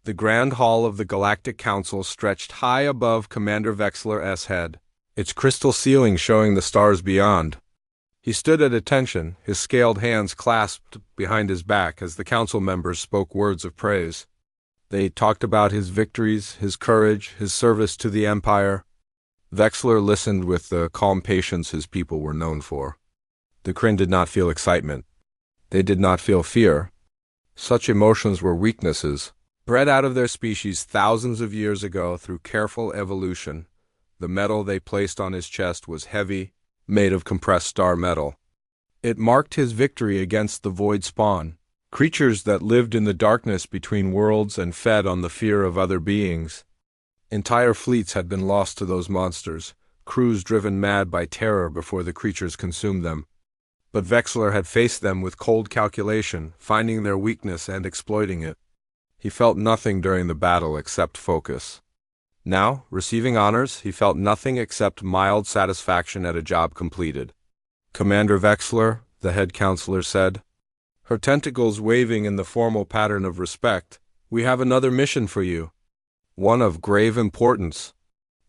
The grand hall of the Galactic Council stretched high above Commander Vexler's head, its crystal ceiling showing the stars beyond. He stood at attention, his scaled hands clasped behind his back as the council members spoke words of praise. They talked about his victories, his courage, his service to the Empire. Vexler listened with the calm patience his people were known for. The Kryn did not feel excitement. They did not feel fear. Such emotions were weaknesses, bred out of their species thousands of years ago through careful evolution. The metal they placed on his chest was heavy, made of compressed star metal. It marked his victory against the Void Spawn, creatures that lived in the darkness between worlds and fed on the fear of other beings. Entire fleets had been lost to those monsters, crews driven mad by terror before the creatures consumed them. But Vexler had faced them with cold calculation, finding their weakness and exploiting it. He felt nothing during the battle except focus. Now, receiving honors, he felt nothing except mild satisfaction at a job completed. "Commander Vexler," the head counselor said, her tentacles waving in the formal pattern of respect, "we have another mission for you. One of grave importance."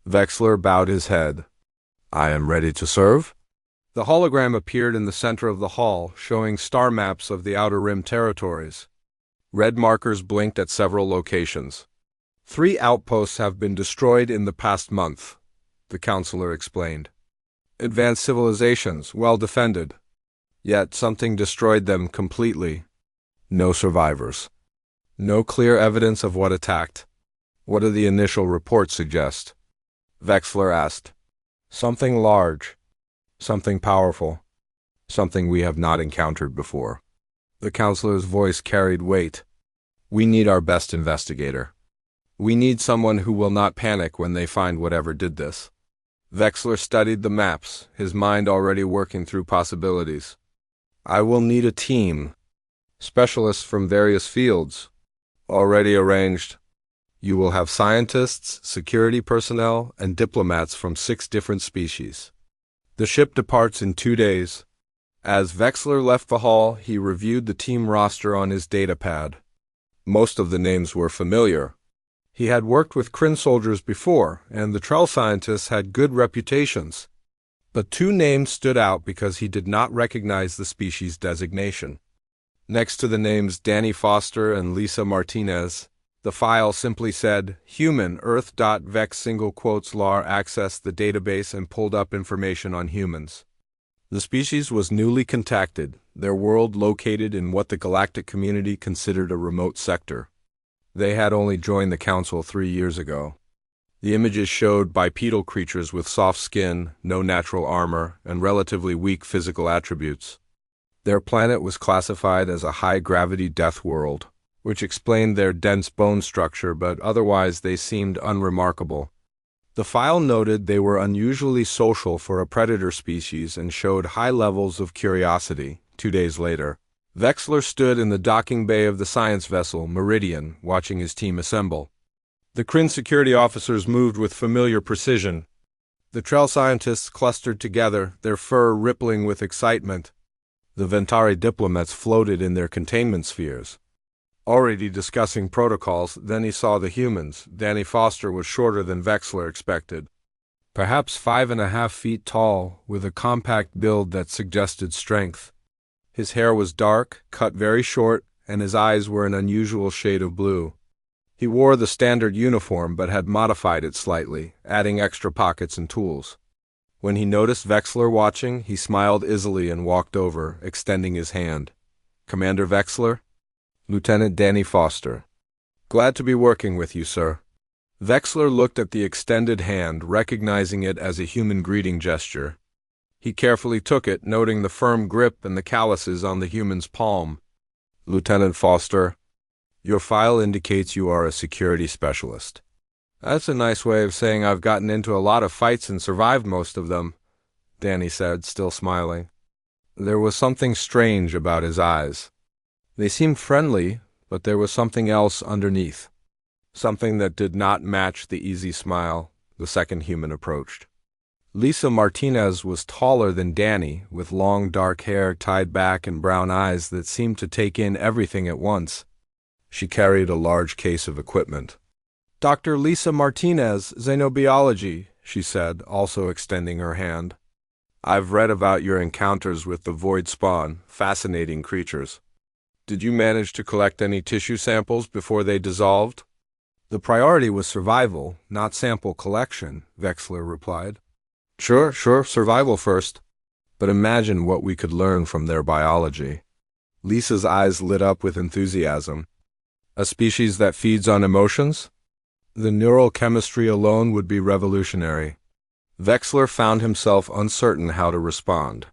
Vexler bowed his head. "I am ready to serve." The hologram appeared in the center of the hall, showing star maps of the Outer Rim territories. Red markers blinked at several locations. 3 outposts have been destroyed in the past month, the counselor explained. Advanced civilizations, well defended. Yet something destroyed them completely. No survivors. No clear evidence of what attacked. What do the initial reports suggest? Vexler asked. Something large. Something powerful. Something we have not encountered before. The counselor's voice carried weight. We need our best investigator. We need someone who will not panic when they find whatever did this. Vexler studied the maps, his mind already working through possibilities. I will need a team. Specialists from various fields. Already arranged. You will have scientists, security personnel, and diplomats from 6 different species. The ship departs in 2 days. As Vexler left the hall, he reviewed the team roster on his datapad. Most of the names were familiar. He had worked with Kryn soldiers before, and the Trell scientists had good reputations. But 2 names stood out because he did not recognize the species designation. Next to the names Danny Foster and Lisa Martinez, the file simply said, Human Earth.vex lar accessed the database and pulled up information on humans. The species was newly contacted, their world located in what the galactic community considered a remote sector. They had only joined the Council 3 years ago. The images showed bipedal creatures with soft skin, no natural armor, and relatively weak physical attributes. Their planet was classified as a high-gravity death world, which explained their dense bone structure, but otherwise they seemed unremarkable. The file noted they were unusually social for a predator species and showed high levels of curiosity. 2 days later, Vexler stood in the docking bay of the science vessel, Meridian, watching his team assemble. The Kryn security officers moved with familiar precision. The Trell scientists clustered together, their fur rippling with excitement. The Ventari diplomats floated in their containment spheres. Already discussing protocols, then he saw the humans. Danny Foster was shorter than Vexler expected. Perhaps 5.5 feet tall, with a compact build that suggested strength. His hair was dark, cut very short, and his eyes were an unusual shade of blue. He wore the standard uniform but had modified it slightly, adding extra pockets and tools. When he noticed Vexler watching, he smiled easily and walked over, extending his hand. Commander Vexler? Lieutenant Danny Foster. Glad to be working with you, sir. Vexler looked at the extended hand, recognizing it as a human greeting gesture. He carefully took it, noting the firm grip and the calluses on the human's palm. Lieutenant Foster, your file indicates you are a security specialist. That's a nice way of saying I've gotten into a lot of fights and survived most of them, Danny said, still smiling. There was something strange about his eyes. They seemed friendly, but there was something else underneath. Something that did not match the easy smile the second human approached. Lisa Martinez was taller than Danny, with long dark hair tied back and brown eyes that seemed to take in everything at once. She carried a large case of equipment. "Dr. Lisa Martinez, Xenobiology," she said, also extending her hand. "I've read about your encounters with the void spawn, fascinating creatures. Did you manage to collect any tissue samples before they dissolved?" "The priority was survival, not sample collection," Vexler replied. Sure, survival first. But imagine what we could learn from their biology." Lisa's eyes lit up with enthusiasm. "A species that feeds on emotions? The neural chemistry alone would be revolutionary." Vexler found himself uncertain how to respond.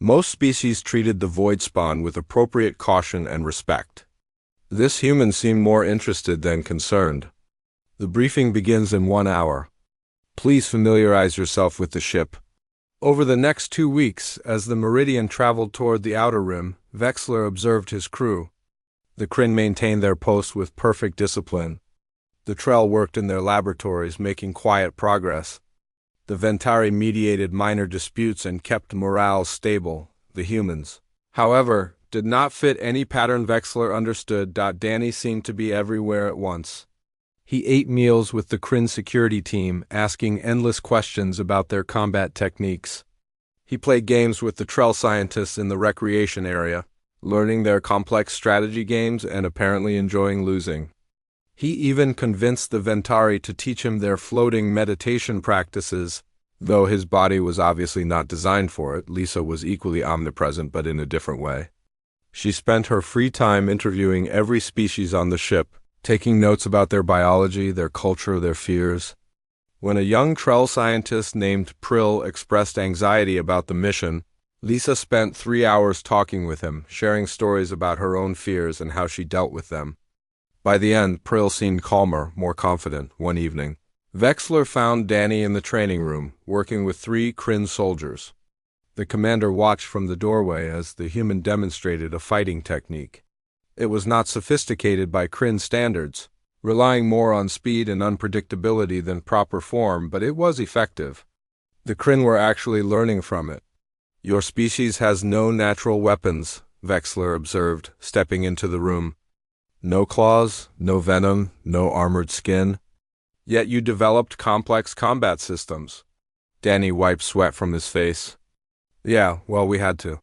Most species treated the void spawn with appropriate caution and respect. This human seemed more interested than concerned. "The briefing begins in 1 hour. Please familiarize yourself with the ship." Over the next 2 weeks, as the Meridian traveled toward the outer rim, Vexler observed his crew. The Kryn maintained their posts with perfect discipline. The Trell worked in their laboratories, making quiet progress. The Ventari mediated minor disputes and kept morale stable. The humans, however, did not fit any pattern Vexler understood. Danny seemed to be everywhere at once. He ate meals with the Kryn security team, asking endless questions about their combat techniques. He played games with the Trell scientists in the recreation area, learning their complex strategy games and apparently enjoying losing. He even convinced the Ventari to teach him their floating meditation practices. Though his body was obviously not designed for it, Lisa was equally omnipresent but in a different way. She spent her free time interviewing every species on the ship, taking notes about their biology, their culture, their fears. When a young Trell scientist named Prill expressed anxiety about the mission, Lisa spent 3 hours talking with him, sharing stories about her own fears and how she dealt with them. By the end, Prill seemed calmer, more confident. One evening, Vexler found Danny in the training room, working with 3 Kryn soldiers. The commander watched from the doorway as the human demonstrated a fighting technique. It was not sophisticated by Kryn standards, relying more on speed and unpredictability than proper form, but it was effective. The Kryn were actually learning from it. "Your species has no natural weapons," Vexler observed, stepping into the room. "No claws, no venom, no armored skin. Yet you developed complex combat systems." Danny wiped sweat from his face. "Yeah, well, we had to.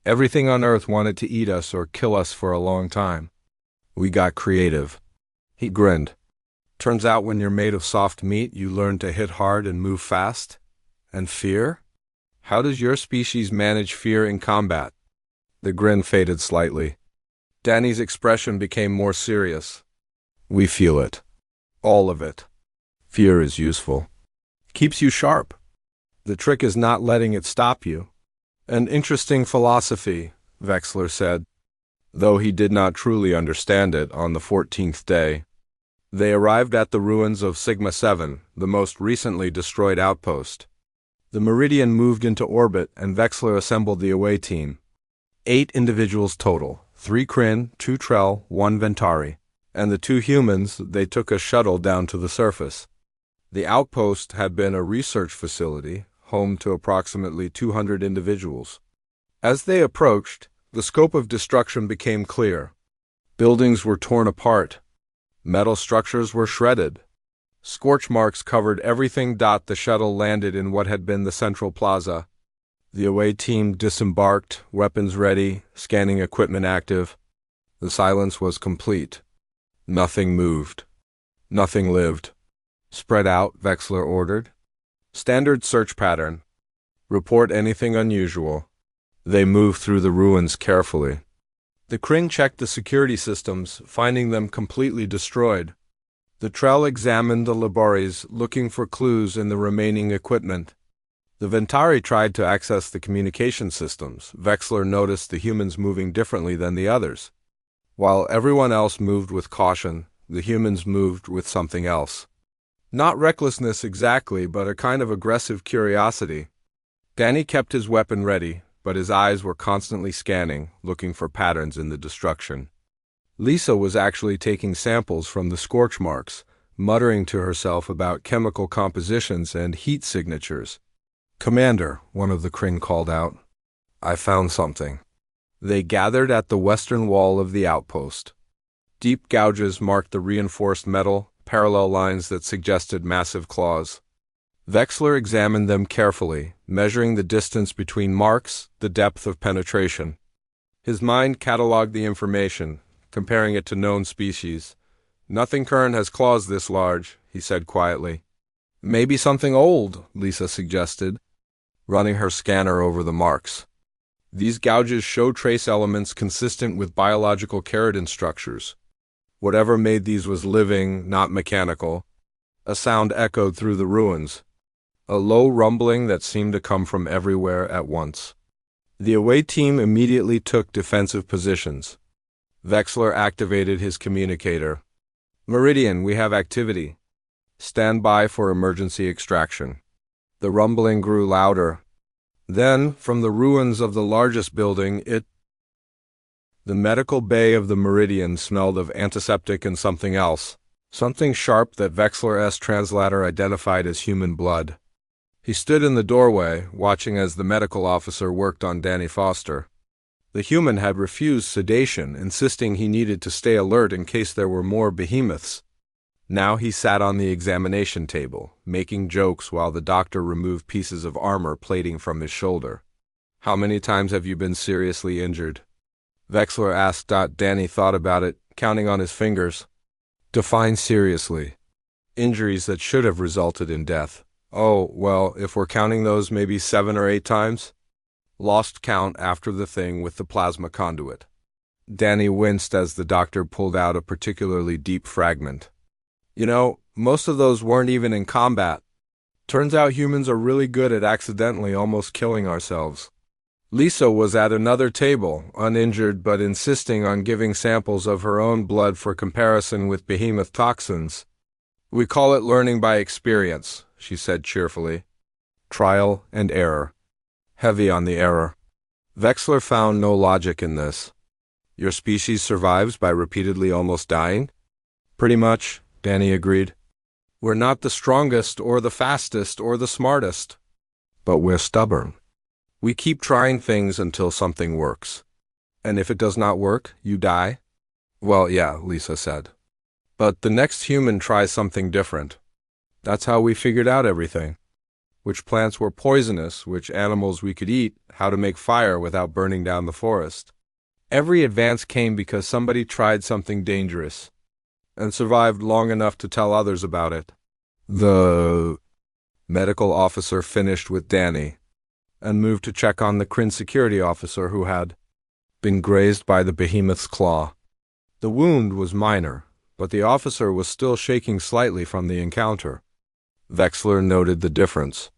Everything on Earth wanted to eat us or kill us for a long time. We got creative." He grinned. "Turns out when you're made of soft meat, you learn to hit hard and move fast. And fear? How does your species manage fear in combat?" The grin faded slightly. Danny's expression became more serious. "We feel it. All of it. Fear is useful. Keeps you sharp. The trick is not letting it stop you." "An interesting philosophy," Vexler said, though he did not truly understand it. On the 14th day, they arrived at the ruins of Sigma 7, the most recently destroyed outpost. The Meridian moved into orbit, and Vexler assembled the away team. 8 individuals total, 3 Kryn, 2 Trell, 1 Ventari, and the 2 humans. They took a shuttle down to the surface. The outpost had been a research facility, home to approximately 200 individuals. As they approached, the scope of destruction became clear. Buildings were torn apart. Metal structures were shredded. Scorch marks covered everything. The shuttle landed in what had been the central plaza. The away team disembarked, weapons ready, scanning equipment active. The silence was complete. Nothing moved. Nothing lived. "Spread out," Vexler ordered. "Standard search pattern. Report anything unusual." They moved through the ruins carefully. The Kryn checked the security systems, finding them completely destroyed. The Trell examined the laboratories, looking for clues in the remaining equipment. The Ventari tried to access the communication systems. Vexler noticed the humans moving differently than the others. While everyone else moved with caution, the humans moved with something else. Not recklessness exactly, but a kind of aggressive curiosity. Danny kept his weapon ready, but his eyes were constantly scanning, looking for patterns in the destruction. Lisa was actually taking samples from the scorch marks, muttering to herself about chemical compositions and heat signatures. "Commander," one of the Kryn called out, "I found something." They gathered at the western wall of the outpost. Deep gouges marked the reinforced metal, parallel lines that suggested massive claws. Vexler examined them carefully, measuring the distance between marks, the depth of penetration. His mind cataloged the information, comparing it to known species. "Nothing current has claws this large," he said quietly. "Maybe something old," Lisa suggested, running her scanner over the marks. "These gouges show trace elements consistent with biological keratin structures. Whatever made these was living, not mechanical." A sound echoed through the ruins, a low rumbling that seemed to come from everywhere at once. The away team immediately took defensive positions. Vexler activated his communicator. "Meridian, we have activity. Stand by for emergency extraction." The rumbling grew louder. Then, from the ruins of the largest building, the medical bay of the Meridian smelled of antiseptic and something else, something sharp that Vexler's translator identified as human blood. He stood in the doorway, watching as the medical officer worked on Danny Foster. The human had refused sedation, insisting he needed to stay alert in case there were more behemoths. Now he sat on the examination table, making jokes while the doctor removed pieces of armor plating from his shoulder. "How many times have you been seriously injured?" Vexler asked. Danny thought about it, counting on his fingers. "Define seriously." "Injuries that should have resulted in death." "Oh, well, if we're counting those, maybe 7 or 8 times. Lost count after the thing with the plasma conduit." Danny winced as the doctor pulled out a particularly deep fragment. "You know, most of those weren't even in combat. Turns out humans are really good at accidentally almost killing ourselves." Lisa was at another table, uninjured but insisting on giving samples of her own blood for comparison with behemoth toxins. "We call it learning by experience," she said cheerfully. "Trial and error." Heavy on the error. Vexler found no logic in this. "Your species survives by repeatedly almost dying?" "Pretty much," Danny agreed. "We're not the strongest or the fastest or the smartest. But we're stubborn. We keep trying things until something works. And if it does not work, you die?" "Well, yeah," Lisa said. "But the next human tries something different. That's how we figured out everything. Which plants were poisonous, which animals we could eat, how to make fire without burning down the forest. Every advance came because somebody tried something dangerous and survived long enough to tell others about it." The medical officer finished with Danny and moved to check on the Kryn security officer who had been grazed by the behemoth's claw. The wound was minor, but the officer was still shaking slightly from the encounter. Vexler noted the difference.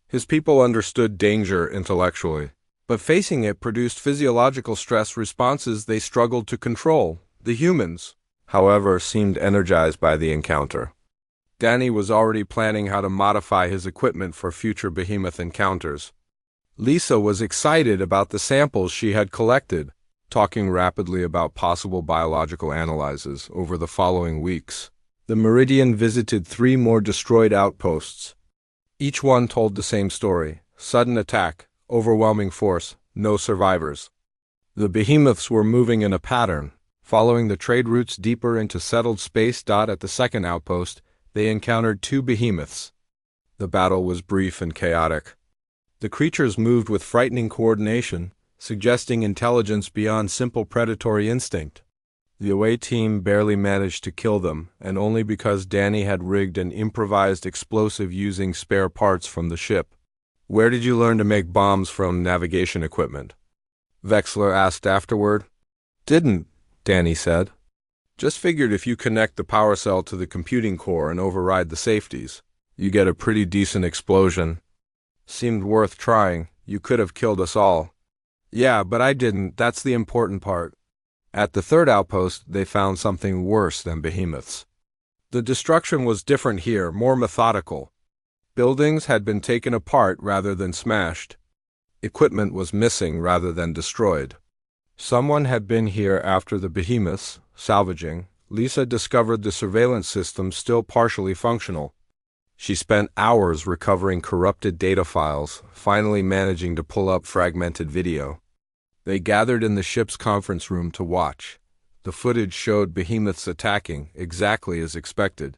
His people understood danger intellectually, but facing it produced physiological stress responses they struggled to control. The humans, however, seemed energized by the encounter. Danny was already planning how to modify his equipment for future behemoth encounters. Lisa was excited about the samples she had collected, talking rapidly about possible biological analyses over the following weeks. The Meridian visited 3 more destroyed outposts. Each one told the same story: sudden attack, overwhelming force, no survivors. The behemoths were moving in a pattern, following the trade routes deeper into settled space. At the second outpost, they encountered 2 behemoths. The battle was brief and chaotic. The creatures moved with frightening coordination, suggesting intelligence beyond simple predatory instinct. The away team barely managed to kill them, and only because Danny had rigged an improvised explosive using spare parts from the ship. "Where did you learn to make bombs from navigation equipment?" Vexler asked afterward. "Didn't," Danny said. "Just figured if you connect the power cell to the computing core and override the safeties, you get a pretty decent explosion. Seemed worth trying. You could have killed us all." "Yeah, but I didn't. That's the important part." At the third outpost, they found something worse than behemoths. The destruction was different here, more methodical. Buildings had been taken apart rather than smashed. Equipment was missing rather than destroyed. Someone had been here after the behemoths, salvaging. Lisa discovered the surveillance system still partially functional. She spent hours recovering corrupted data files, finally managing to pull up fragmented video. They gathered in the ship's conference room to watch. The footage showed behemoths attacking, exactly as expected.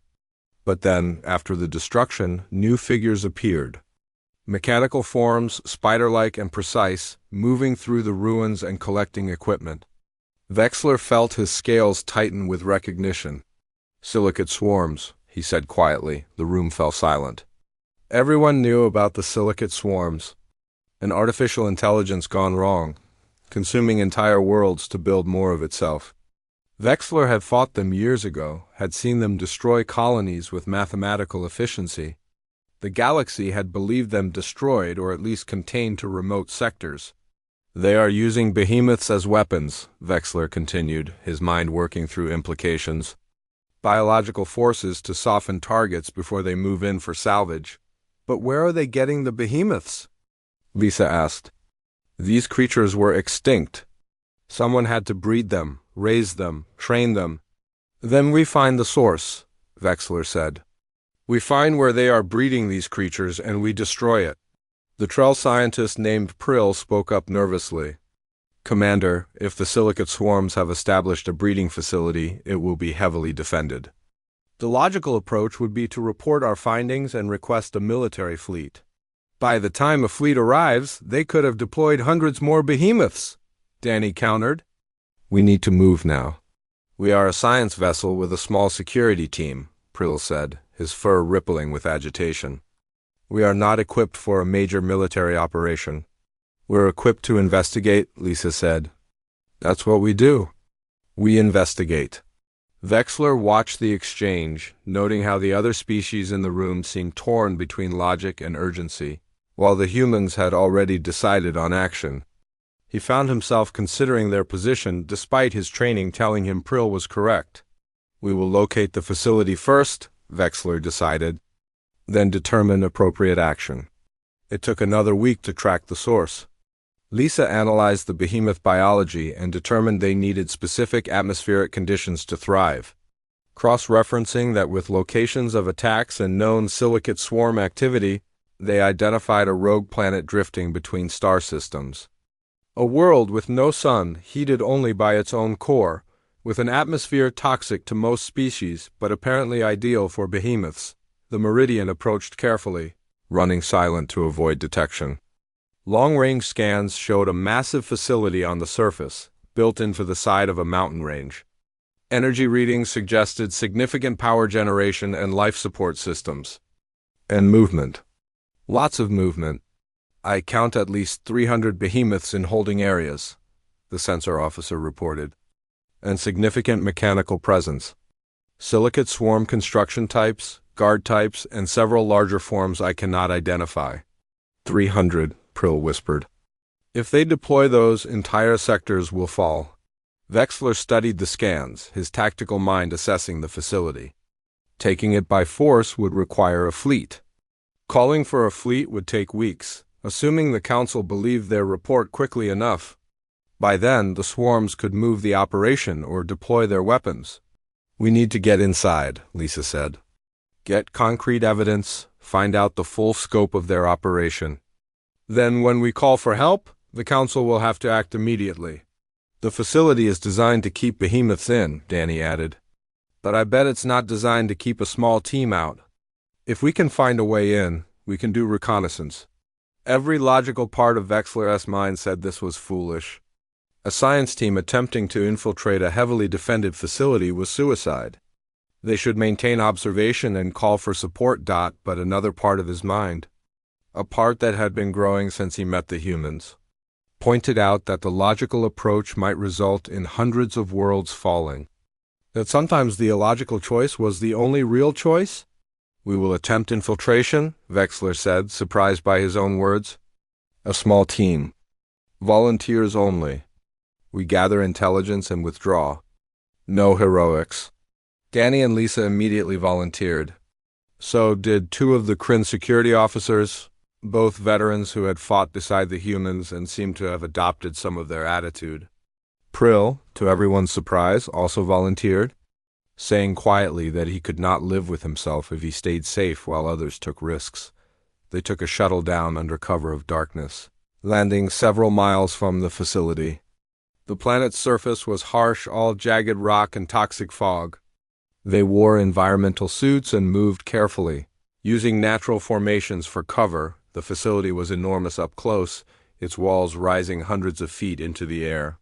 But then, after the destruction, new figures appeared. Mechanical forms, spider-like and precise, moving through the ruins and collecting equipment. Vexler felt his scales tighten with recognition. "Silicate swarms," he said quietly. The room fell silent. Everyone knew about the silicate swarms. An artificial intelligence gone wrong, consuming entire worlds to build more of itself. Vexler had fought them years ago, had seen them destroy colonies with mathematical efficiency. The galaxy had believed them destroyed or at least contained to remote sectors. "They are using behemoths as weapons," Vexler continued, his mind working through implications. "Biological forces to soften targets before they move in for salvage." "But where are they getting the behemoths?" Lisa asked. "These creatures were extinct. Someone had to breed them, raise them, train them." "Then we find the source," Vexler said. "We find where they are breeding these creatures and we destroy it." The Trell scientist named Prill spoke up nervously. "Commander, if the silicate swarms have established a breeding facility, it will be heavily defended. The logical approach would be to report our findings and request a military fleet. By the time a fleet arrives, they could have deployed hundreds more behemoths," Danny countered. "We need to move now. We are a science vessel with a small security team," Prill said, his fur rippling with agitation. "We are not equipped for a major military operation." "We're equipped to investigate," Lisa said. "That's what we do. We investigate." Vexler watched the exchange, noting how the other species in the room seemed torn between logic and urgency, while the humans had already decided on action. He found himself considering their position despite his training telling him Prill was correct. "We will locate the facility first," Vexler decided, "then determine appropriate action." It took another week to track the source. Lisa analyzed the behemoth biology and determined they needed specific atmospheric conditions to thrive. Cross-referencing that with locations of attacks and known silicate swarm activity, they identified a rogue planet drifting between star systems. A world with no sun, heated only by its own core, with an atmosphere toxic to most species but apparently ideal for behemoths. The Meridian approached carefully, running silent to avoid detection. Long-range scans showed a massive facility on the surface, built into the side of a mountain range. Energy readings suggested significant power generation and life support systems. And movement. Lots of movement. "I count at least 300 behemoths in holding areas," the sensor officer reported. "And significant mechanical presence. Silicate swarm construction types, guard types, and several larger forms I cannot identify." 300, Prill whispered. "If they deploy those, entire sectors will fall." Vexler studied the scans, his tactical mind assessing the facility. Taking it by force would require a fleet. Calling for a fleet would take weeks, assuming the Council believed their report quickly enough. By then, the swarms could move the operation or deploy their weapons. "We need to get inside," Lisa said. "Get concrete evidence, find out the full scope of their operation. Then when we call for help, the Council will have to act immediately." "The facility is designed to keep behemoths in," Danny added. "But I bet it's not designed to keep a small team out. If we can find a way in, we can do reconnaissance." Every logical part of Vexler's mind said this was foolish. A science team attempting to infiltrate a heavily defended facility was suicide. They should maintain observation and call for support. But another part of his mind, a part that had been growing since he met the humans, pointed out that the logical approach might result in hundreds of worlds falling. That sometimes the illogical choice was the only real choice? "We will attempt infiltration," Vexler said, surprised by his own words. "A small team. Volunteers only. We gather intelligence and withdraw. No heroics." Danny and Lisa immediately volunteered. So did two of the Kryn security officers, both veterans who had fought beside the humans and seemed to have adopted some of their attitude. Prill, to everyone's surprise, also volunteered, saying quietly that he could not live with himself if he stayed safe while others took risks. They took a shuttle down under cover of darkness, landing several miles from the facility. The planet's surface was harsh, all jagged rock and toxic fog. They wore environmental suits and moved carefully, using natural formations for cover. The facility was enormous up close, its walls rising hundreds of feet into the air.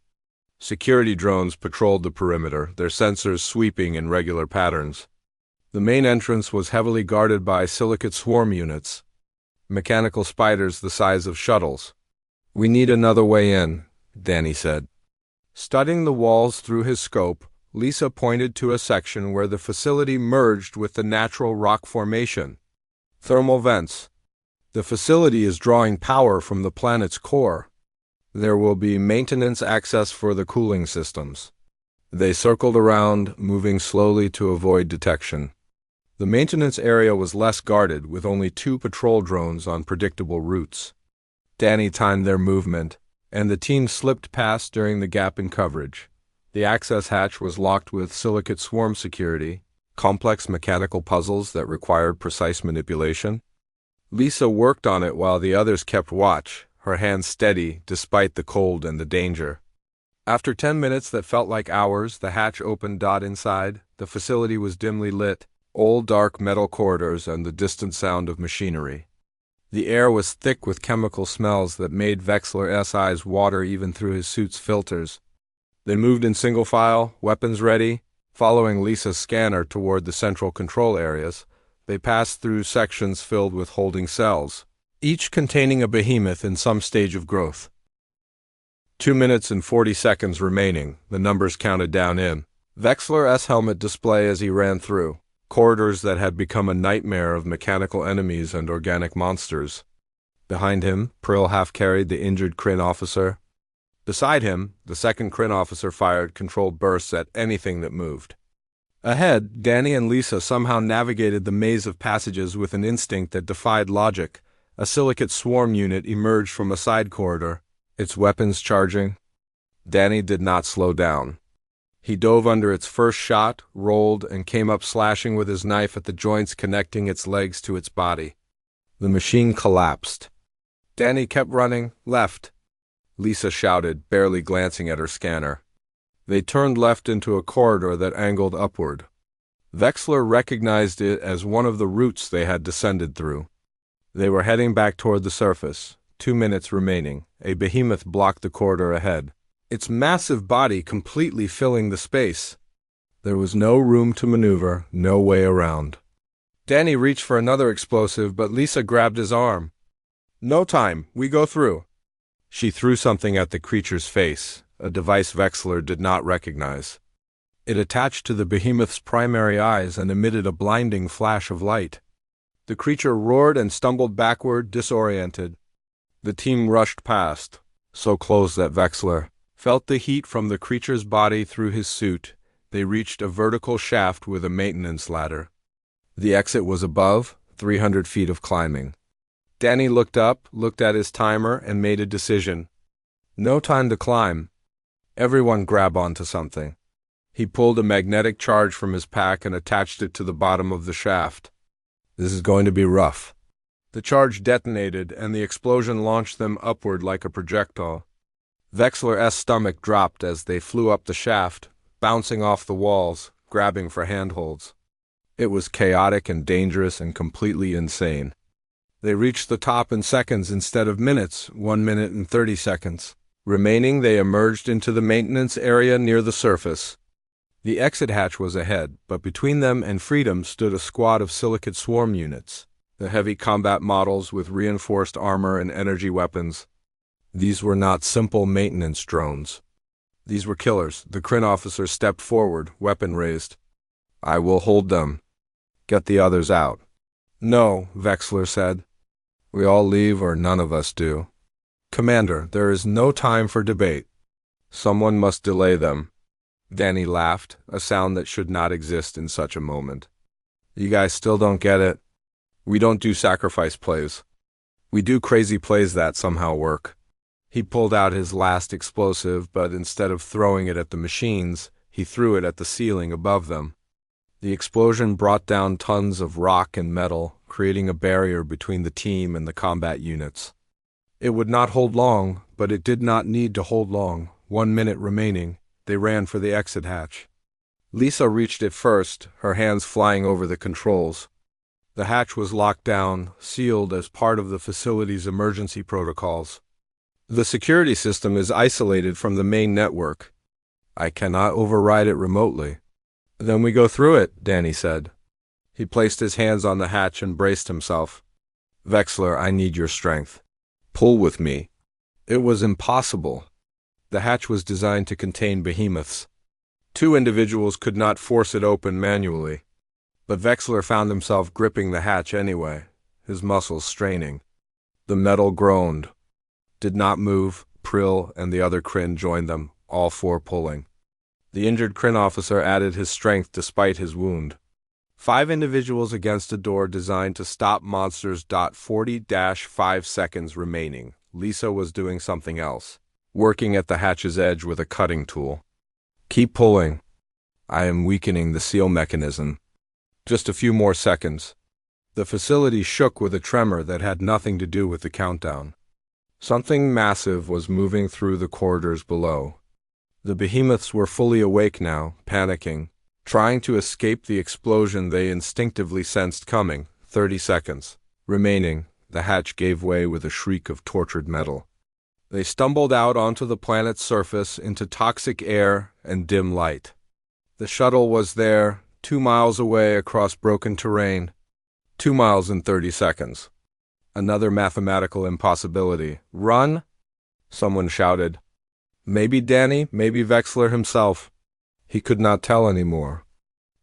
Security drones patrolled the perimeter, their sensors sweeping in regular patterns. The main entrance was heavily guarded by silicate swarm units, mechanical spiders the size of shuttles. "We need another way in," Danny said. Studying the walls through his scope, Lisa pointed to a section where the facility merged with the natural rock formation. "Thermal vents. The facility is drawing power from the planet's core. There will be maintenance access for the cooling systems." They circled around, moving slowly to avoid detection. The maintenance area was less guarded, with only 2 patrol drones on predictable routes. Danny timed their movement, and the team slipped past during the gap in coverage. The access hatch was locked with silicate swarm security, complex mechanical puzzles that required precise manipulation. Lisa worked on it while the others kept watch, her hands steady despite the cold and the danger. After 10 minutes that felt like hours, the hatch opened. Inside, the facility was dimly lit, old dark metal corridors and the distant sound of machinery. The air was thick with chemical smells that made Vexler's eyes water even through his suit's filters. They moved in single file, weapons ready, following Lisa's scanner toward the central control areas. They passed through sections filled with holding cells, each containing a behemoth in some stage of growth. 2 minutes and 40 seconds remaining, the numbers counted down in Vexler's helmet display as he ran through corridors that had become a nightmare of mechanical enemies and organic monsters. Behind him, Prill half-carried the injured Kryn officer. Beside him, the second Kryn officer fired controlled bursts at anything that moved. Ahead, Danny and Lisa somehow navigated the maze of passages with an instinct that defied logic. A silicate swarm unit emerged from a side corridor, its weapons charging. Danny did not slow down. He dove under its first shot, rolled, and came up slashing with his knife at the joints connecting its legs to its body. The machine collapsed. Danny kept running, left. Lisa shouted, barely glancing at her scanner. They turned left into a corridor that angled upward. Vexler recognized it as one of the routes they had descended through. They were heading back toward the surface. 2 minutes remaining. A behemoth blocked the corridor ahead, its massive body completely filling the space. There was no room to maneuver, no way around. Danny reached for another explosive, but Lisa grabbed his arm. "No time, we go through." She threw something at the creature's face, a device Vexler did not recognize. It attached to the behemoth's primary eyes and emitted a blinding flash of light. The creature roared and stumbled backward, disoriented. The team rushed past, so close that Vexler felt the heat from the creature's body through his suit. They reached a vertical shaft with a maintenance ladder. The exit was above, 300 feet of climbing. Danny looked up, looked at his timer, and made a decision. No time to climb. Everyone grab onto something. He pulled a magnetic charge from his pack and attached it to the bottom of the shaft. This is going to be rough. The charge detonated, and the explosion launched them upward like a projectile. Vexler's stomach dropped as they flew up the shaft, bouncing off the walls, grabbing for handholds. It was chaotic and dangerous and completely insane. They reached the top in seconds instead of minutes, 1 minute and 30 seconds. Remaining, they emerged into the maintenance area near the surface. The exit hatch was ahead, but between them and freedom stood a squad of silicate swarm units, the heavy combat models with reinforced armor and energy weapons. These were not simple maintenance drones. These were killers. The Kryn officer stepped forward, weapon raised. "I will hold them. Get the others out." "No," Vexler said. "We all leave or none of us do." "Commander, there is no time for debate. Someone must delay them." Danny laughed, a sound that should not exist in such a moment. "You guys still don't get it? We don't do sacrifice plays. We do crazy plays that somehow work." He pulled out his last explosive, but instead of throwing it at the machines, he threw it at the ceiling above them. The explosion brought down tons of rock and metal, creating a barrier between the team and the combat units. It would not hold long, but it did not need to hold long. 1 minute remaining. They ran for the exit hatch. Lisa reached it first, her hands flying over the controls. The hatch was locked down, sealed as part of the facility's emergency protocols. The security system is isolated from the main network. I cannot override it remotely. Then we go through it, Danny said. He placed his hands on the hatch and braced himself. Vexler, I need your strength. Pull with me. It was impossible. The hatch was designed to contain behemoths. 2 individuals could not force it open manually. But Vexler found himself gripping the hatch anyway, his muscles straining. The metal groaned. Did not move. Prill and the other Kryn joined them, all 4 pulling. The injured Kryn officer added his strength despite his wound. 5 individuals against a door designed to stop monsters. 40-5 seconds remaining. Lisa was doing something else, working at the hatch's edge with a cutting tool. Keep pulling. I am weakening the seal mechanism. Just a few more seconds. The facility shook with a tremor that had nothing to do with the countdown. Something massive was moving through the corridors below. The behemoths were fully awake now, panicking, trying to escape the explosion they instinctively sensed coming. 30 seconds remaining. The hatch gave way with a shriek of tortured metal. They stumbled out onto the planet's surface into toxic air and dim light. The shuttle was there, 2 miles away across broken terrain. 2 miles in 30 seconds. Another mathematical impossibility. Run? Someone shouted. Maybe Danny, maybe Vexler himself. He could not tell anymore.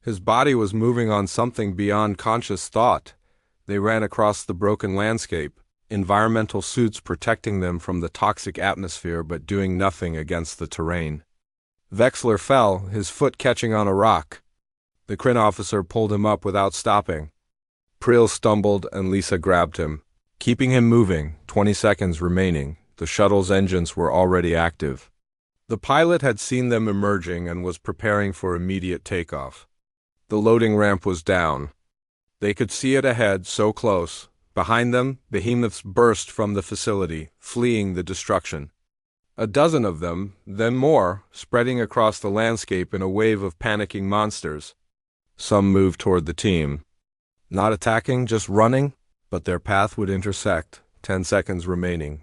His body was moving on something beyond conscious thought. They ran across the broken landscape, environmental suits protecting them from the toxic atmosphere but doing nothing against the terrain. Vexler fell, his foot catching on a rock. The Kryn officer pulled him up without stopping. Prill stumbled and Lisa grabbed him, keeping him moving. 20 seconds remaining. The shuttle's engines were already active. The pilot had seen them emerging and was preparing for immediate takeoff. The loading ramp was down. They could see it ahead, so close. Behind them, behemoths burst from the facility, fleeing the destruction. A dozen of them, then more, spreading across the landscape in a wave of panicking monsters. Some moved toward the team. Not attacking, just running, but their path would intersect. 10 seconds remaining.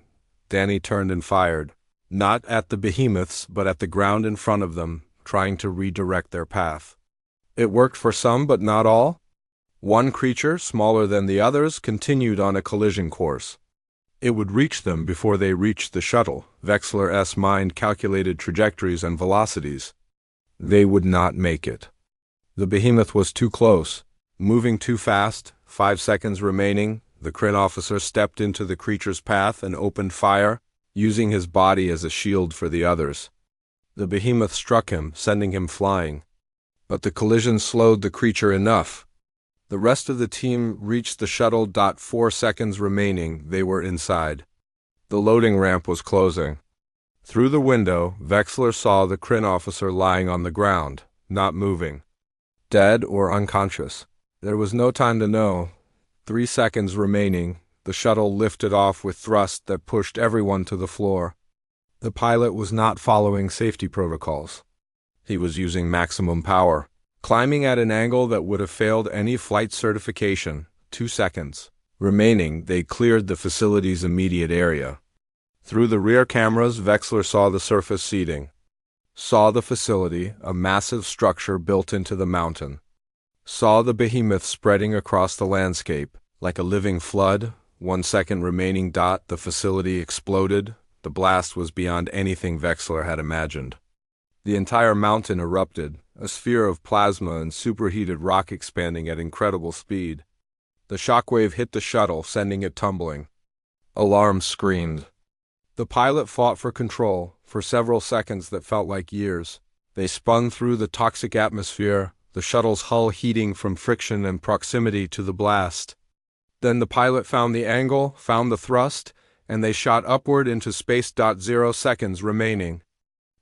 Danny turned and fired, not at the behemoths, but at the ground in front of them, trying to redirect their path. It worked for some, but not all. One creature, smaller than the others, continued on a collision course. It would reach them before they reached the shuttle. Vexler's mind calculated trajectories and velocities. They would not make it. The behemoth was too close, moving too fast. 5 seconds remaining. The Kryn officer stepped into the creature's path and opened fire, using his body as a shield for the others. The behemoth struck him, sending him flying. But the collision slowed the creature enough. The rest of the team reached the shuttle. 4 seconds remaining. They were inside. The loading ramp was closing. Through the window, Vexler saw the Kryn officer lying on the ground, not moving. Dead or unconscious. There was no time to know. 3 seconds remaining. The shuttle lifted off with thrust that pushed everyone to the floor. The pilot was not following safety protocols. He was using maximum power, climbing at an angle that would have failed any flight certification. 2 seconds remaining. They cleared the facility's immediate area. Through the rear cameras, Vexler saw the surface seating. Saw the facility, a massive structure built into the mountain. Saw the behemoth spreading across the landscape, like a living flood. 1 second remaining. The facility exploded. The blast was beyond anything Vexler had imagined. The entire mountain erupted, a sphere of plasma and superheated rock expanding at incredible speed. The shockwave hit the shuttle, sending it tumbling. Alarms screamed. The pilot fought for control, for several seconds that felt like years. They spun through the toxic atmosphere, the shuttle's hull heating from friction and proximity to the blast. Then the pilot found the angle, found the thrust, and they shot upward into space. 0 seconds remaining.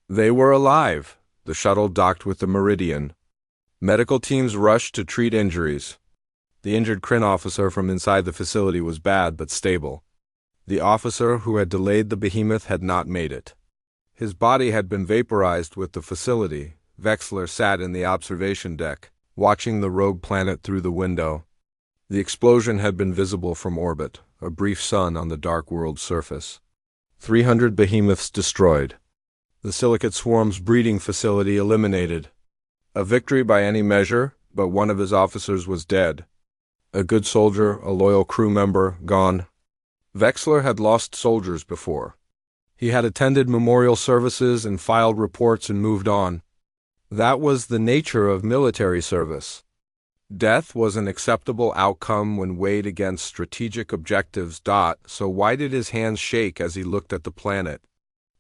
They were alive. The shuttle docked with the Meridian. Medical teams rushed to treat injuries. The injured Kryn officer from inside the facility was bad but stable. The officer who had delayed the behemoth had not made it. His body had been vaporized with the facility. Vexler sat in the observation deck, watching the rogue planet through the window. The explosion had been visible from orbit, a brief sun on the dark world's surface. 300 behemoths destroyed. The silicate swarm's breeding facility eliminated. A victory by any measure, but one of his officers was dead. A good soldier, a loyal crew member, gone. Vexler had lost soldiers before. He had attended memorial services and filed reports and moved on. That was the nature of military service. Death was an acceptable outcome when weighed against strategic objectives. So why did his hands shake as he looked at the planet?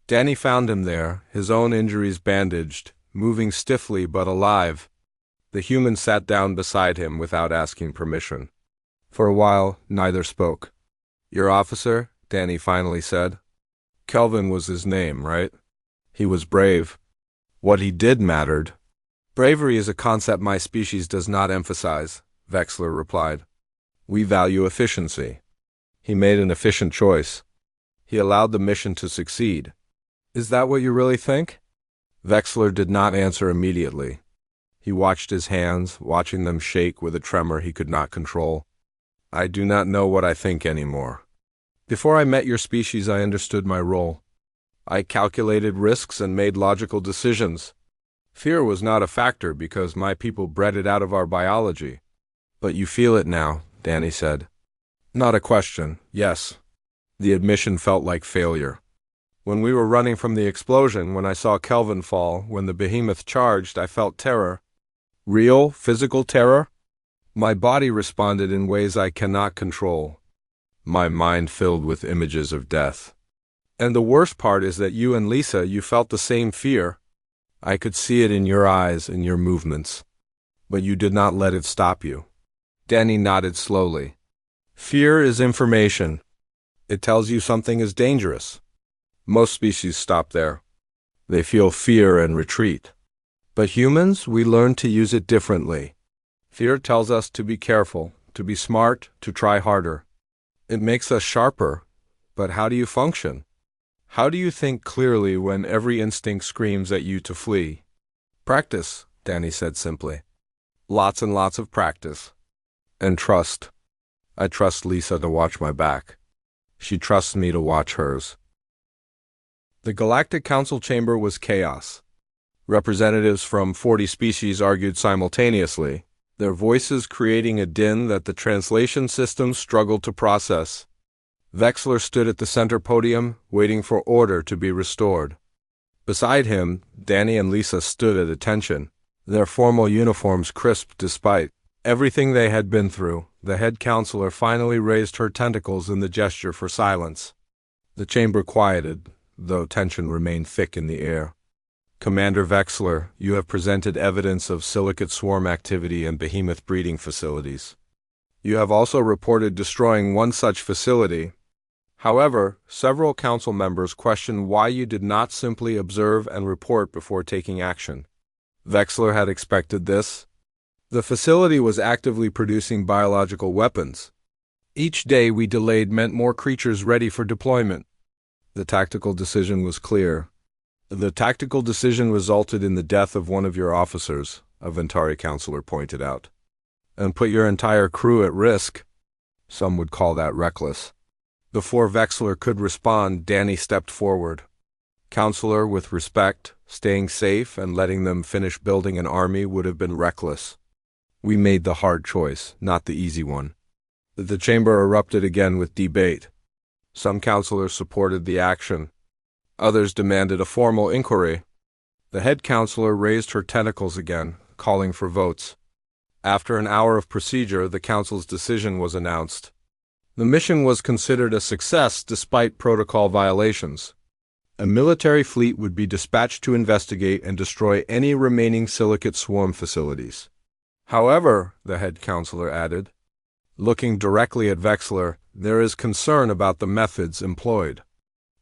Danny found him there, his own injuries bandaged, moving stiffly but alive. The human sat down beside him without asking permission. For a while, neither spoke. "Your officer?" Danny finally said. Kelvin was his name, right? He was brave. What he did mattered. "Bravery is a concept my species does not emphasize," Vexler replied. "We value efficiency." He made an efficient choice. He allowed the mission to succeed. "Is that what you really think?" Vexler did not answer immediately. He watched his hands, watching them shake with a tremor he could not control. "I do not know what I think anymore. Before I met your species, I understood my role. I calculated risks and made logical decisions. Fear was not a factor because my people bred it out of our biology." "But you feel it now," Danny said. "Not a question, yes." The admission felt like failure. When we were running from the explosion, when I saw Kelvin fall, when the behemoth charged, I felt terror. Real, physical terror? My body responded in ways I cannot control. My mind filled with images of death. And the worst part is that you and Lisa, you felt the same fear. I could see it in your eyes, in your movements. But you did not let it stop you. Danny nodded slowly. Fear is information. It tells you something is dangerous. Most species stop there. They feel fear and retreat. But humans, we learn to use it differently. Fear tells us to be careful, to be smart, to try harder. It makes us sharper. But how do you function? How do you think clearly when every instinct screams at you to flee? Practice, Danny said simply. Lots and lots of practice. And trust. I trust Lisa to watch my back. She trusts me to watch hers. The Galactic Council chamber was chaos. Representatives from 40 species argued simultaneously, their voices creating a din that the translation system struggled to process. Vexler stood at the center podium, waiting for order to be restored. Beside him, Danny and Lisa stood at attention, their formal uniforms crisp despite everything they had been through. The head counselor finally raised her tentacles in the gesture for silence. The chamber quieted, though tension remained thick in the air. Commander Vexler, you have presented evidence of silicate swarm activity in behemoth breeding facilities. You have also reported destroying one such facility. However, several council members questioned why you did not simply observe and report before taking action. Vexler had expected this. The facility was actively producing biological weapons. Each day we delayed meant more creatures ready for deployment. The tactical decision was clear. The tactical decision resulted in the death of one of your officers, a Ventari counselor pointed out. And put your entire crew at risk. Some would call that reckless. Before Vexler could respond, Danny stepped forward. Counselor, with respect, staying safe and letting them finish building an army would have been reckless. We made the hard choice, not the easy one. The chamber erupted again with debate. Some counselors supported the action. Others demanded a formal inquiry. The head counselor raised her tentacles again, calling for votes. After an hour of procedure, the council's decision was announced. The mission was considered a success despite protocol violations. A military fleet would be dispatched to investigate and destroy any remaining silicate swarm facilities. However, the head counselor added, looking directly at Vexler, there is concern about the methods employed.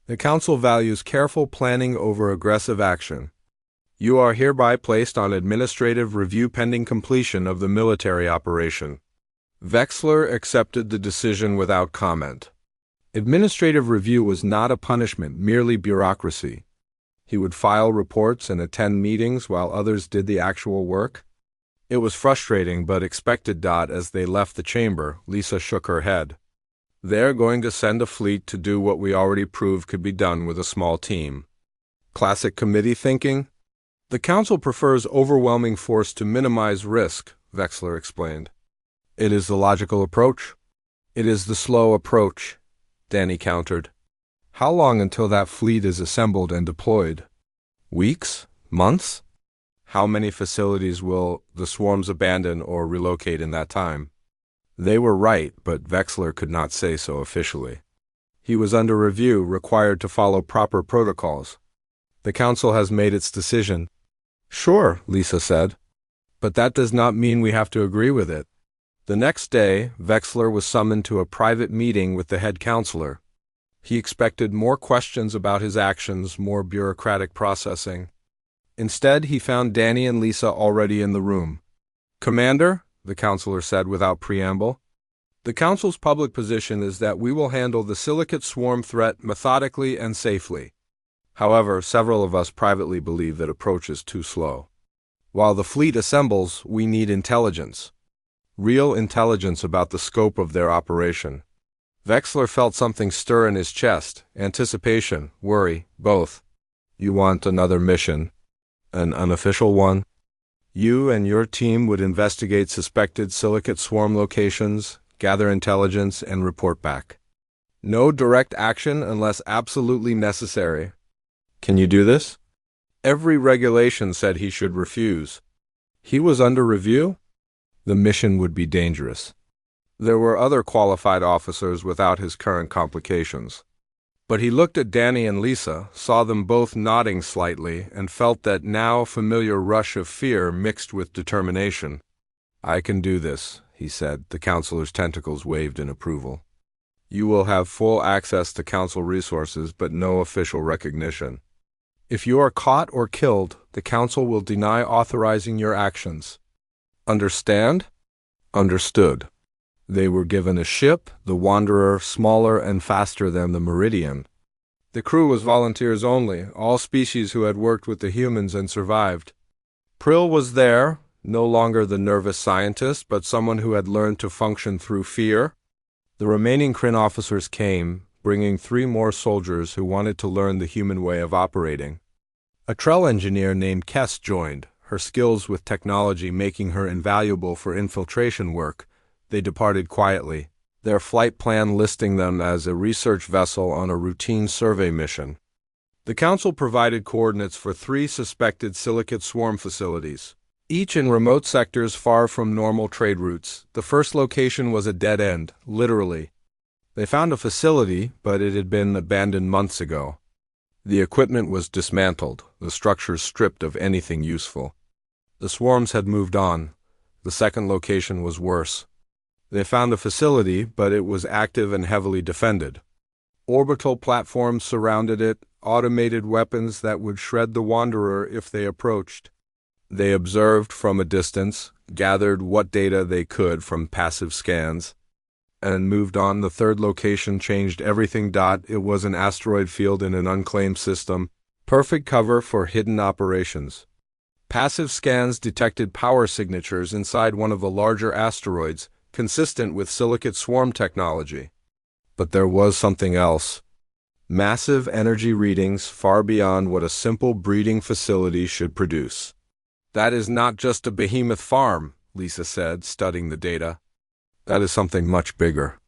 The Council values careful planning over aggressive action. You are hereby placed on administrative review pending completion of the military operation. Vexler accepted the decision without comment. Administrative review was not a punishment, merely bureaucracy. He would file reports and attend meetings while others did the actual work. It was frustrating but expected. As they left the chamber, Lisa shook her head. They're going to send a fleet to do what we already proved could be done with a small team. Classic committee thinking? The Council prefers overwhelming force to minimize risk, Vexler explained. It is the logical approach. It is the slow approach, Danny countered. How long until that fleet is assembled and deployed? Weeks? Months? How many facilities will the swarms abandon or relocate in that time? They were right, but Vexler could not say so officially. He was under review, required to follow proper protocols. The Council has made its decision. Sure, Lisa said. But that does not mean we have to agree with it. The next day, Vexler was summoned to a private meeting with the head counselor. He expected more questions about his actions, more bureaucratic processing. Instead, he found Danny and Lisa already in the room. Commander, the counselor said without preamble, the Council's public position is that we will handle the silicate swarm threat methodically and safely. However, several of us privately believe that approach is too slow. While the fleet assembles, we need intelligence. Real intelligence about the scope of their operation. Vexler felt something stir in his chest, anticipation, worry, both. You want another mission? An unofficial one? You and your team would investigate suspected silicate swarm locations, gather intelligence, and report back. No direct action unless absolutely necessary. Can you do this? Every regulation said he should refuse. He was under review? The mission would be dangerous. There were other qualified officers without his current complications. But he looked at Danny and Lisa, saw them both nodding slightly, and felt that now familiar rush of fear mixed with determination. I can do this, he said. The counselor's tentacles waved in approval. You will have full access to council resources, but no official recognition. If you are caught or killed, the council will deny authorizing your actions. Understand? Understood. They were given a ship, the Wanderer, smaller and faster than the Meridian. The crew was volunteers only, all species who had worked with the humans and survived. Prill was there, no longer the nervous scientist, but someone who had learned to function through fear. The remaining Kryn officers came, bringing 3 more soldiers who wanted to learn the human way of operating. A Trell engineer named Kess joined, her skills with technology making her invaluable for infiltration work. They departed quietly, their flight plan listing them as a research vessel on a routine survey mission. The Council provided coordinates for 3 suspected silicate swarm facilities, each in remote sectors far from normal trade routes. The first location was a dead end, literally. They found a facility, but it had been abandoned months ago. The equipment was dismantled, the structures stripped of anything useful. The swarms had moved on. The second location was worse. They found a facility, but it was active and heavily defended. Orbital platforms surrounded it, automated weapons that would shred the Wanderer if they approached. They observed from a distance, gathered what data they could from passive scans, and moved on. The third location changed everything. It was an asteroid field in an unclaimed system, perfect cover for hidden operations. Passive scans detected power signatures inside one of the larger asteroids, consistent with silicate swarm technology. But there was something else. Massive energy readings far beyond what a simple breeding facility should produce. That is not just a behemoth farm, Lisa said, studying the data. That is something much bigger.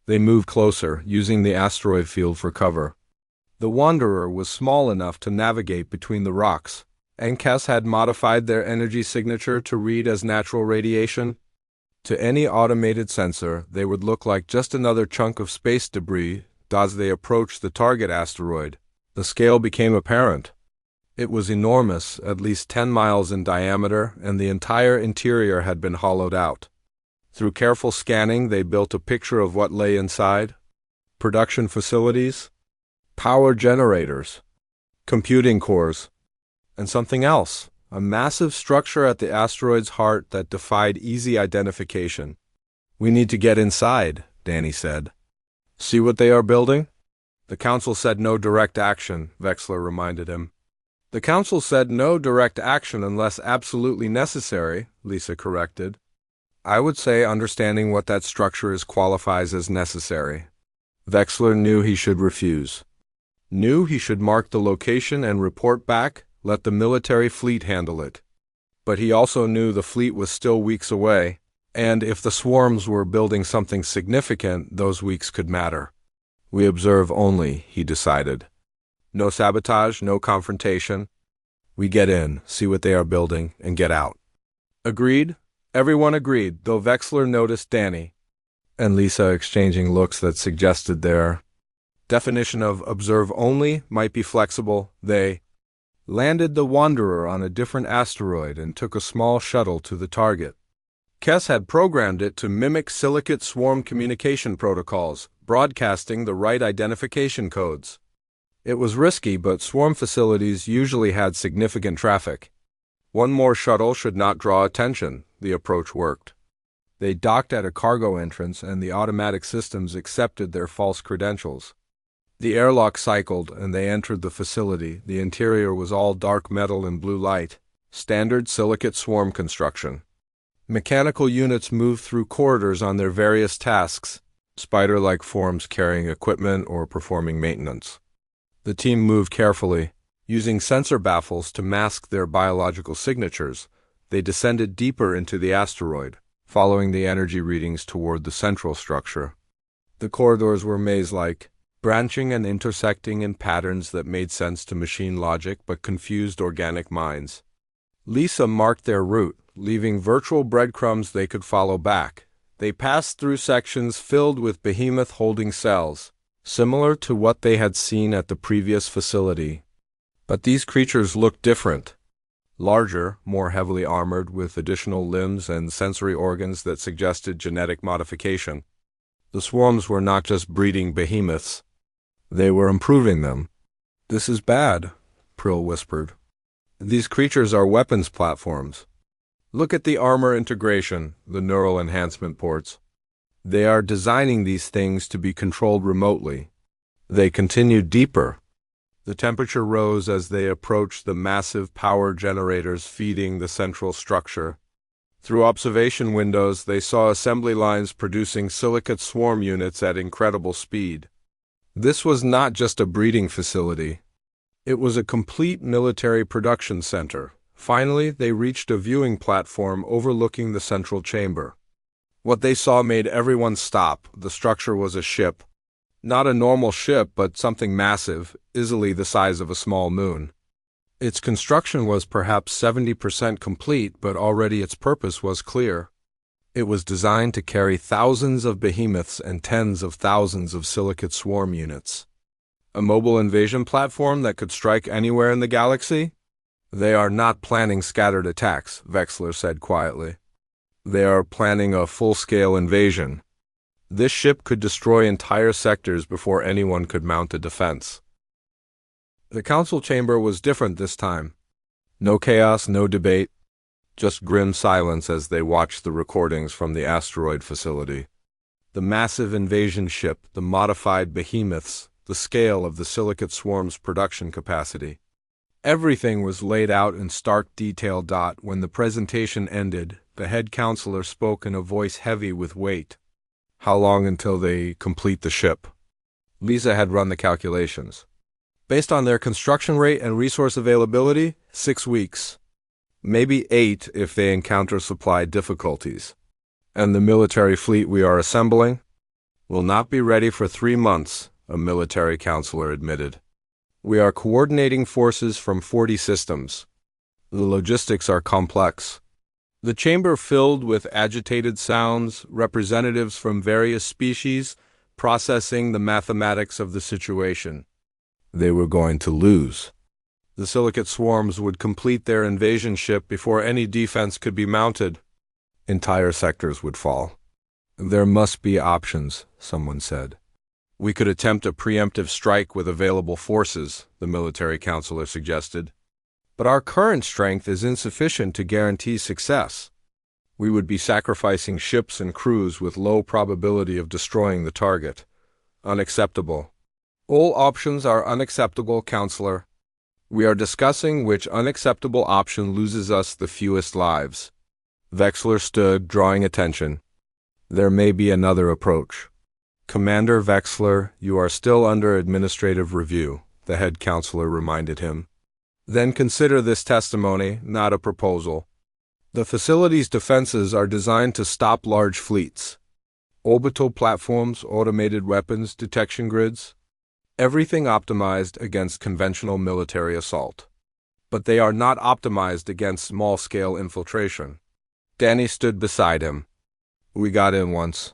They moved closer, using the asteroid field for cover. The Wanderer was small enough to navigate between the rocks, and Kess had modified their energy signature to read as natural radiation. To any automated sensor, they would look like just another chunk of space debris. As they approached the target asteroid, the scale became apparent. It was enormous, at least 10 miles in diameter, and the entire interior had been hollowed out. Through careful scanning, they built a picture of what lay inside. Production facilities, power generators, computing cores, and something else. A massive structure at the asteroid's heart that defied easy identification. We need to get inside, Danny said. See what they are building? The Council said no direct action, Vexler reminded him. The council said no direct action unless absolutely necessary, Lisa corrected. I would say understanding what that structure is qualifies as necessary. Vexler knew he should refuse. Knew he should mark the location and report back, let the military fleet handle it. But he also knew the fleet was still weeks away, and if the swarms were building something significant, those weeks could matter. We observe only, he decided. No sabotage, no confrontation. We get in, see what they are building, and get out. Agreed? Everyone agreed, though Vexler noticed Danny and Lisa exchanging looks that suggested their definition of observe only might be flexible. They landed the Wanderer on a different asteroid and took a small shuttle to the target. Kess had programmed it to mimic silicate swarm communication protocols, broadcasting the right identification codes. It was risky, but swarm facilities usually had significant traffic. One more shuttle should not draw attention. The approach worked. They docked at a cargo entrance, and the automatic systems accepted their false credentials. The airlock cycled, and they entered the facility. The interior was all dark metal and blue light, standard silicate swarm construction. Mechanical units moved through corridors on their various tasks, spider-like forms carrying equipment or performing maintenance. The team moved carefully, using sensor baffles to mask their biological signatures. They descended deeper into the asteroid, following the energy readings toward the central structure. The corridors were maze-like, branching and intersecting in patterns that made sense to machine logic but confused organic minds. Lisa marked their route, leaving virtual breadcrumbs they could follow back. They passed through sections filled with behemoth-holding cells, similar to what they had seen at the previous facility. But these creatures looked different. Larger, more heavily armored, with additional limbs and sensory organs that suggested genetic modification. The swarms were not just breeding behemoths. They were improving them. "This is bad," Prill whispered. "These creatures are weapons platforms. Look at the armor integration, the neural enhancement ports. They are designing these things to be controlled remotely." They continued deeper. The temperature rose as they approached the massive power generators feeding the central structure. Through observation windows, they saw assembly lines producing silicate swarm units at incredible speed. This was not just a breeding facility. It was a complete military production center. Finally, they reached a viewing platform overlooking the central chamber. What they saw made everyone stop. The structure was a ship. Not a normal ship, but something massive, easily the size of a small moon. Its construction was perhaps 70% complete, but already its purpose was clear. It was designed to carry thousands of behemoths and tens of thousands of silicate swarm units. A mobile invasion platform that could strike anywhere in the galaxy? "They are not planning scattered attacks," Vexler said quietly. "They are planning a full-scale invasion. This ship could destroy entire sectors before anyone could mount a defense." The council chamber was different this time. No chaos, no debate, just grim silence as they watched the recordings from the asteroid facility. The massive invasion ship, the modified behemoths, the scale of the silicate swarm's production capacity. Everything was laid out in stark detail. When the presentation ended, the head counselor spoke in a voice heavy with weight. "How long until they complete the ship?" Lisa had run the calculations. "Based on their construction rate and resource availability, 6 weeks. Maybe 8 if they encounter supply difficulties. And the military fleet we are assembling will not be ready for 3 months, a military counselor admitted. "We are coordinating forces from 40 systems. The logistics are complex." The chamber filled with agitated sounds, representatives from various species, processing the mathematics of the situation. They were going to lose. The silicate swarms would complete their invasion ship before any defense could be mounted. Entire sectors would fall. "There must be options," someone said. "We could attempt a preemptive strike with available forces," the military counselor suggested. "But our current strength is insufficient to guarantee success. We would be sacrificing ships and crews with low probability of destroying the target. Unacceptable." "All options are unacceptable, counselor." We are discussing which unacceptable option loses us the fewest lives. Vexler stood, drawing attention. There may be another approach. Commander Vexler, you are still under administrative review, the head counselor reminded him. Then consider this testimony, not a proposal. The facility's defenses are designed to stop large fleets. Orbital platforms, automated weapons, detection grids, everything optimized against conventional military assault. But they are not optimized against small-scale infiltration. Danny stood beside him. We got in once.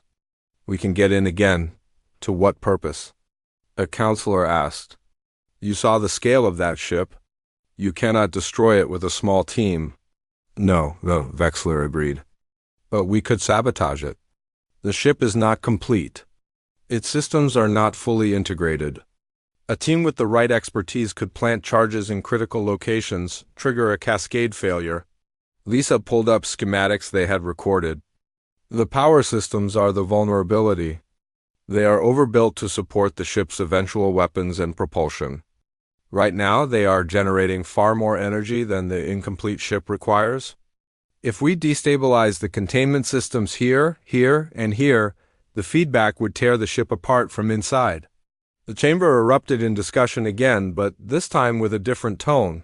We can get in again. To what purpose? A counselor asked. You saw the scale of that ship. You cannot destroy it with a small team. No, Vexler agreed. But we could sabotage it. The ship is not complete. Its systems are not fully integrated. A team with the right expertise could plant charges in critical locations, trigger a cascade failure. Lisa pulled up schematics they had recorded. The power systems are the vulnerability. They are overbuilt to support the ship's eventual weapons and propulsion. Right now, they are generating far more energy than the incomplete ship requires. If we destabilize the containment systems here, and here, the feedback would tear the ship apart from inside. The chamber erupted in discussion again, but this time with a different tone.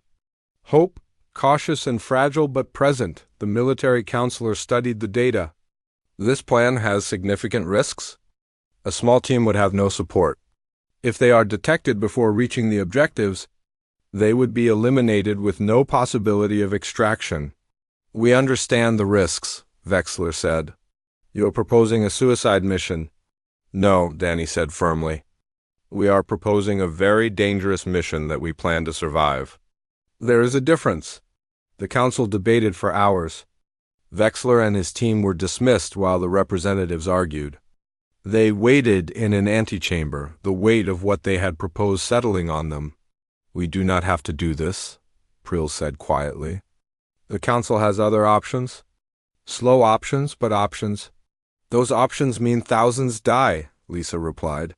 Hope, cautious and fragile but present, the military counselor studied the data. This plan has significant risks. A small team would have no support. If they are detected before reaching the objectives, they would be eliminated with no possibility of extraction. We understand the risks, Vexler said. You are proposing a suicide mission. No, Danny said firmly. We are proposing a very dangerous mission that we plan to survive. There is a difference. The council debated for hours. Vexler and his team were dismissed while the representatives argued. They waited in an antechamber, the weight of what they had proposed settling on them. We do not have to do this, Prill said quietly. The council has other options. Slow options, but options. Those options mean thousands die, Lisa replied.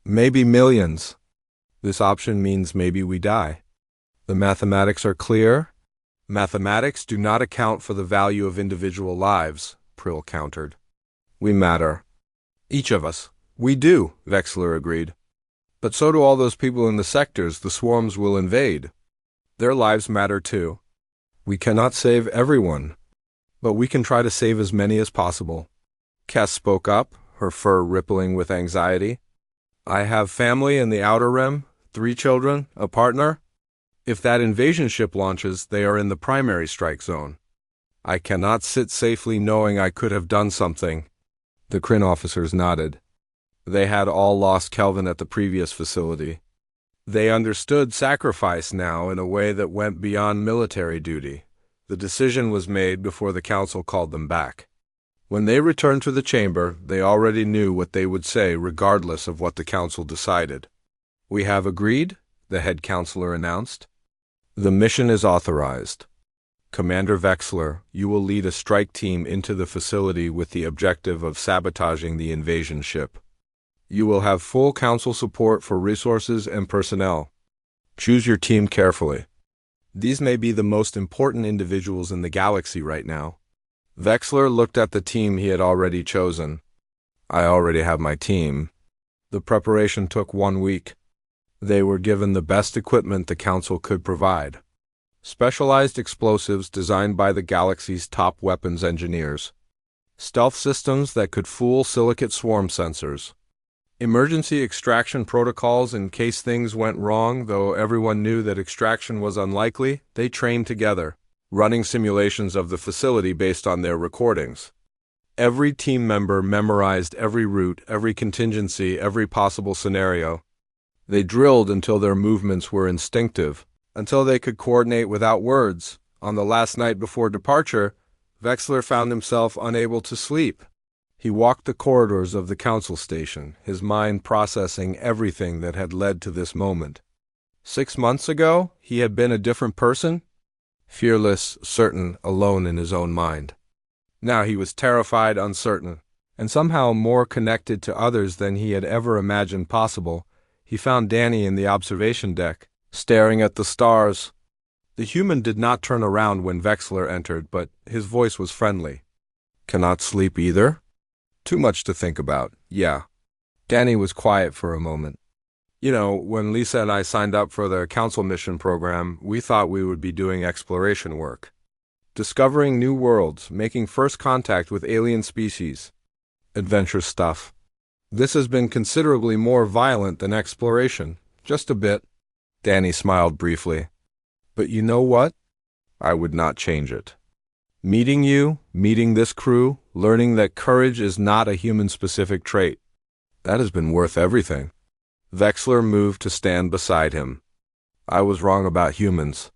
Maybe millions. This option means maybe we die. The mathematics are clear. Mathematics do not account for the value of individual lives, Prill countered. We matter. Each of us. We do, Vexler agreed. But so do all those people in the sectors the swarms will invade. Their lives matter too. We cannot save everyone, but we can try to save as many as possible. Cass spoke up, her fur rippling with anxiety. I have family in the Outer Rim, 3 children, a partner. If that invasion ship launches, they are in the primary strike zone. I cannot sit safely knowing I could have done something. The Kryn officers nodded. They had all lost Kelvin at the previous facility. They understood sacrifice now in a way that went beyond military duty. The decision was made before the council called them back. When they returned to the chamber, they already knew what they would say regardless of what the council decided. We have agreed, the head counselor announced. The mission is authorized. Commander Vexler, you will lead a strike team into the facility with the objective of sabotaging the invasion ship. You will have full council support for resources and personnel. Choose your team carefully. These may be the most important individuals in the galaxy right now. Vexler looked at the team he had already chosen. I already have my team. The preparation took 1 week. They were given the best equipment the council could provide. Specialized explosives designed by the galaxy's top weapons engineers. Stealth systems that could fool silicate swarm sensors. Emergency extraction protocols in case things went wrong, though everyone knew that extraction was unlikely. They trained together, running simulations of the facility based on their recordings. Every team member memorized every route, every contingency, every possible scenario. They drilled until their movements were instinctive, until they could coordinate without words. On the last night before departure, Vexler found himself unable to sleep. He walked the corridors of the council station, his mind processing everything that had led to this moment. 6 months ago, he had been a different person, fearless, certain, alone in his own mind. Now he was terrified, uncertain, and somehow more connected to others than he had ever imagined possible. He found Danny in the observation deck, staring at the stars. The human did not turn around when Vexler entered, but his voice was friendly. Cannot sleep either? Too much to think about, yeah. Danny was quiet for a moment. You know, when Lisa and I signed up for the council mission program, we thought we would be doing exploration work. Discovering new worlds, making first contact with alien species. Adventure stuff. This has been considerably more violent than exploration. Just a bit. Danny smiled briefly. But you know what? I would not change it. Meeting you, meeting this crew, learning that courage is not a human-specific trait. That has been worth everything. Vexler moved to stand beside him. I was wrong about humans.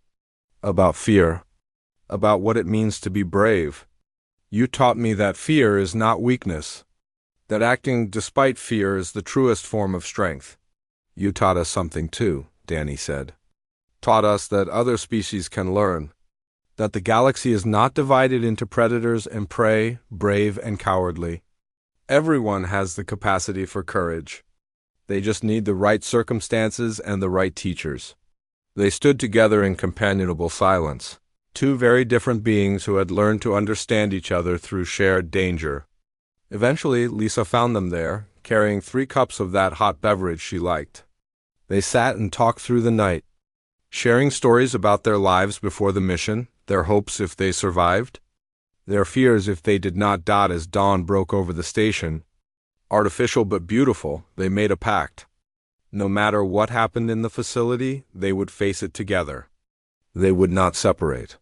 About fear. About what it means to be brave. You taught me that fear is not weakness. That acting despite fear is the truest form of strength. You taught us something too, Danny said. Taught us that other species can learn. That the galaxy is not divided into predators and prey, brave and cowardly. Everyone has the capacity for courage. They just need the right circumstances and the right teachers. They stood together in companionable silence. Two very different beings who had learned to understand each other through shared danger. Eventually, Lisa found them there, carrying 3 cups of that hot beverage she liked. They sat and talked through the night, sharing stories about their lives before the mission, their hopes if they survived, their fears if they did not die as dawn broke over the station. Artificial but beautiful, they made a pact. No matter what happened in the facility, they would face it together. They would not separate.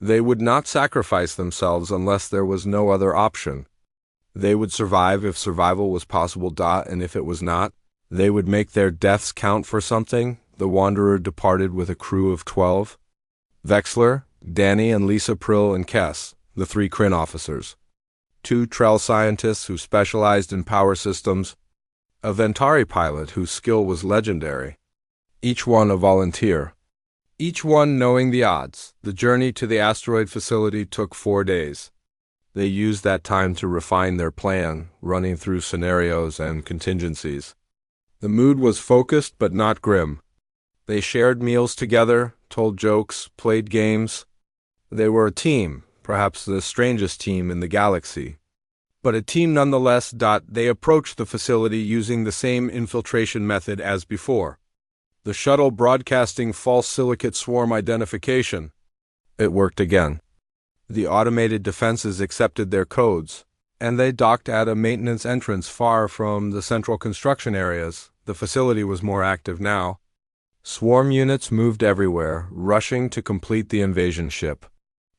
They would not sacrifice themselves unless there was no other option. They would survive if survival was possible, and if it was not, they would make their deaths count for something. The Wanderer departed with a crew of 12. Vexler, Danny and Lisa Prill and Kess, the 3 Kryn officers. 2 Trell scientists who specialized in power systems. A Ventari pilot whose skill was legendary. Each one a volunteer. Each one knowing the odds. The journey to the asteroid facility took 4 days. They used that time to refine their plan, running through scenarios and contingencies. The mood was focused but not grim. They shared meals together, told jokes, played games. They were a team, perhaps the strangest team in the galaxy. But a team nonetheless. They approached the facility using the same infiltration method as before. The shuttle broadcasting false silicate swarm identification. It worked again. The automated defenses accepted their codes, and they docked at a maintenance entrance far from the central construction areas. The facility was more active now. Swarm units moved everywhere, rushing to complete the invasion ship.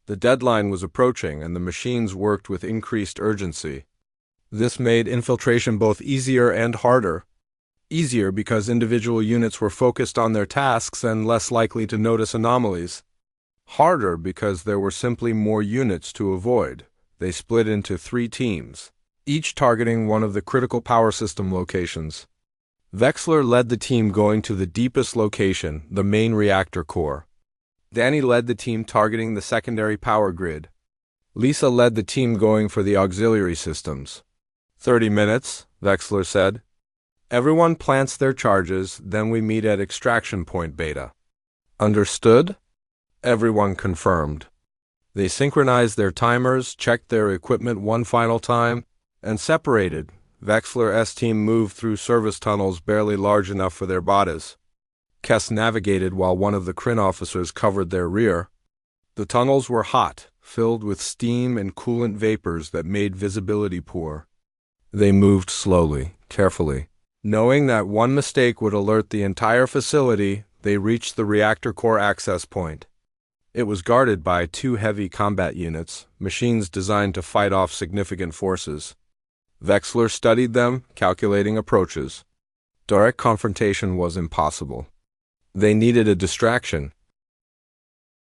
The deadline was approaching, and the machines worked with increased urgency. This made infiltration both easier and harder. Easier because individual units were focused on their tasks and less likely to notice anomalies. Harder because there were simply more units to avoid. They split into 3 teams, each targeting one of the critical power system locations. Vexler led the team going to the deepest location, the main reactor core. Danny led the team targeting the secondary power grid. Lisa led the team going for the auxiliary systems. 30 minutes, Vexler said. Everyone plants their charges, then we meet at extraction point Beta. Understood? Everyone confirmed. They synchronized their timers, checked their equipment one final time, and separated. Vexler's team moved through service tunnels barely large enough for their bodies. Kess navigated while one of the Kryn officers covered their rear. The tunnels were hot, filled with steam and coolant vapors that made visibility poor. They moved slowly, carefully. Knowing that one mistake would alert the entire facility, they reached the reactor core access point. It was guarded by 2 heavy combat units, machines designed to fight off significant forces. Vexler studied them, calculating approaches. Direct confrontation was impossible. They needed a distraction,